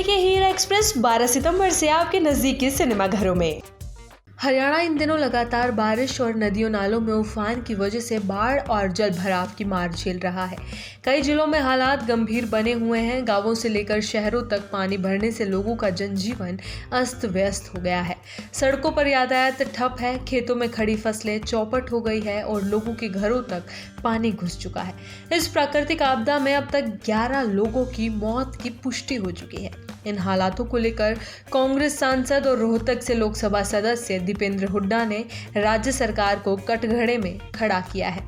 देखिए हीरा एक्सप्रेस 12 सितंबर से आपके नजदीकी सिनेमा घरों में। हरियाणा इन दिनों लगातार बारिश और नदियों नालों में उफान की वजह से बाढ़ और जल भराव की मार झेल रहा है। कई जिलों में हालात गंभीर बने हुए हैं। गांवों से लेकर शहरों तक पानी भरने से लोगों का जनजीवन अस्त व्यस्त हो गया है। सड़कों पर यातायात ठप है, खेतों में खड़ी फसलें चौपट हो गई है और लोगों के घरों तक पानी घुस चुका है। इस प्राकृतिक आपदा में अब तक 11 लोगों की मौत की पुष्टि हो चुकी है। इन हालातों को लेकर कांग्रेस सांसद और रोहतक से लोकसभा सदस्य दीपेंद्र हुड्डा ने राज्य सरकार को कटघरे में खड़ा किया है।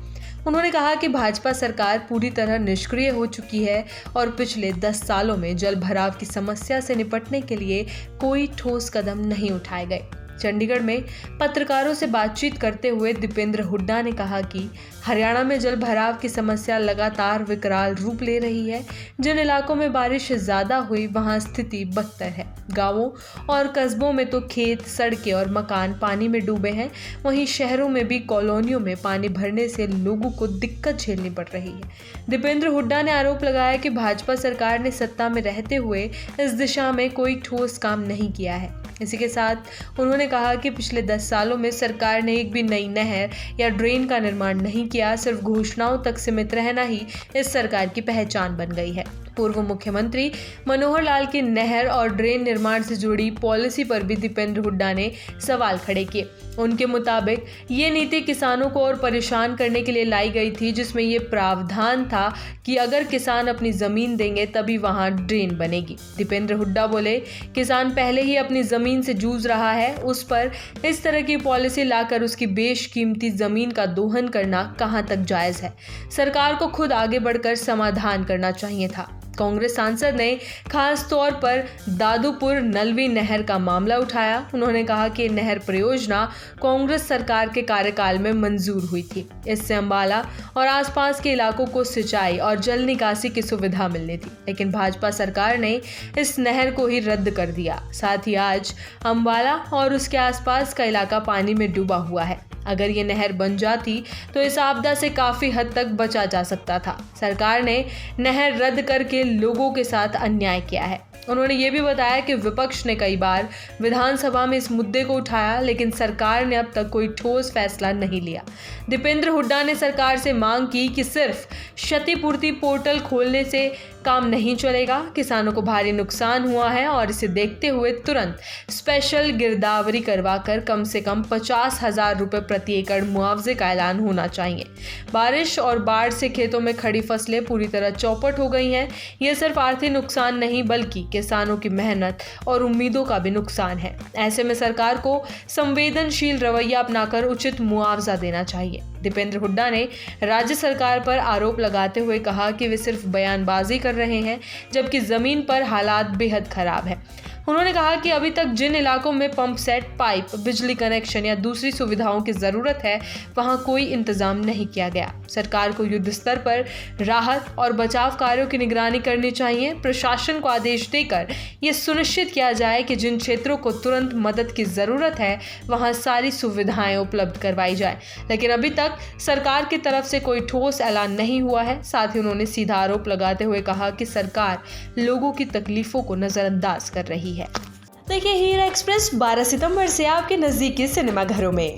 उन्होंने कहा कि भाजपा सरकार पूरी तरह निष्क्रिय हो चुकी है और पिछले 10 सालों में जल भराव की समस्या से निपटने के लिए कोई ठोस कदम नहीं उठाए गए। चंडीगढ़ में पत्रकारों से बातचीत करते हुए दीपेंद्र हुड्डा ने कहा कि हरियाणा में जल भराव की समस्या लगातार विकराल रूप ले रही है। जिन इलाकों में बारिश ज्यादा हुई वहां स्थिति बदतर है। गांवों और कस्बों में तो खेत, सड़कें और मकान पानी में डूबे हैं। वहीं शहरों में भी कॉलोनियों में पानी भरने से लोगों को दिक्कत झेलनी पड़ रही है। दीपेंद्र हुड्डा ने आरोप लगाया कि भाजपा सरकार ने सत्ता में रहते हुए इस दिशा में कोई ठोस काम नहीं किया है। इसी के साथ उन्होंने कहा कि पिछले 10 सालों में सरकार ने एक भी नई नहर या ड्रेन का निर्माण नहीं किया। सिर्फ घोषणाओं तक सीमित रहना ही इस सरकार की पहचान बन गई है। पूर्व मुख्यमंत्री मनोहर लाल की नहर और ड्रेन निर्माण से जुड़ी पॉलिसी पर भी दीपेंद्र हुड्डा ने सवाल खड़े किए। उनके मुताबिक ये नीति किसानों को और परेशान करने के लिए लाई गई थी, जिसमें ये प्रावधान था कि अगर किसान अपनी जमीन देंगे तभी वहां ड्रेन बनेगी। दीपेंद्र हुड्डा बोले, किसान पहले ही अपनी जमीन से जूझ रहा है, उस पर इस तरह की पॉलिसी लाकर उसकी बेशकीमती जमीन का दोहन करना कहां तक जायज है। सरकार को खुद आगे बढ़कर समाधान करना चाहिए था। कांग्रेस सांसद ने खास तौर पर दादूपुर नलवी नहर का मामला उठाया। उन्होंने कहा कि नहर परियोजना कांग्रेस सरकार के कार्यकाल में मंजूर हुई थी। इससे अंबाला और आसपास के इलाकों को सिंचाई और जल निकासी की सुविधा मिलनी थी, लेकिन भाजपा सरकार ने इस नहर को ही रद्द कर दिया। साथ ही आज अंबाला और उसके आसपास का इलाका पानी में डूबा हुआ है। अगर ये नहर बन जाती तो इस आपदा से काफी हद तक बचा जा सकता था। सरकार ने नहर रद्द करके लोगों के साथ अन्याय किया है। उन्होंने ये भी बताया कि विपक्ष ने कई बार विधानसभा में इस मुद्दे को उठाया, लेकिन सरकार ने अब तक कोई ठोस फैसला नहीं लिया। दीपेंद्र हुड्डा ने सरकार से मांग की कि सिर्फ क्षतिपूर्ति पोर्टल खोलने से काम नहीं चलेगा। किसानों को भारी नुकसान हुआ है और इसे देखते हुए तुरंत स्पेशल गिरदावरी करवाकर कम से कम 50,000 रुपए प्रति एकड़ मुआवजे का ऐलान होना चाहिए। बारिश और बाढ़ से खेतों में खड़ी फसलें पूरी तरह चौपट हो गई हैं। ये सिर्फ आर्थिक नुकसान नहीं बल्कि किसानों की मेहनत और उम्मीदों का भी नुकसान है। ऐसे में सरकार को संवेदनशील रवैया अपनाकर उचित मुआवजा देना चाहिए। दीपेंद्र हुड्डा ने राज्य सरकार पर आरोप लगाते हुए कहा कि वे सिर्फ बयानबाजी कर रहे हैं, जबकि जमीन पर हालात बेहद खराब है। उन्होंने कहा कि अभी तक जिन इलाकों में पंप सेट, पाइप, बिजली कनेक्शन या दूसरी सुविधाओं की जरूरत है, वहां कोई इंतजाम नहीं किया गया। सरकार को युद्ध स्तर पर राहत और बचाव कार्यों की निगरानी करनी चाहिए। प्रशासन को आदेश देकर यह सुनिश्चित किया जाए कि जिन क्षेत्रों को तुरंत मदद की जरूरत है वहां सारी सुविधाएं उपलब्ध करवाई जाए, लेकिन अभी तक सरकार की तरफ से कोई ठोस ऐलान नहीं हुआ है। साथ ही उन्होंने सीधा आरोप लगाते हुए कहा कि सरकार लोगों की तकलीफों को नजरअंदाज कर रही है। देखिए हीरा एक्सप्रेस 12 सितंबर से आपके नजदीकी सिनेमा घरों में।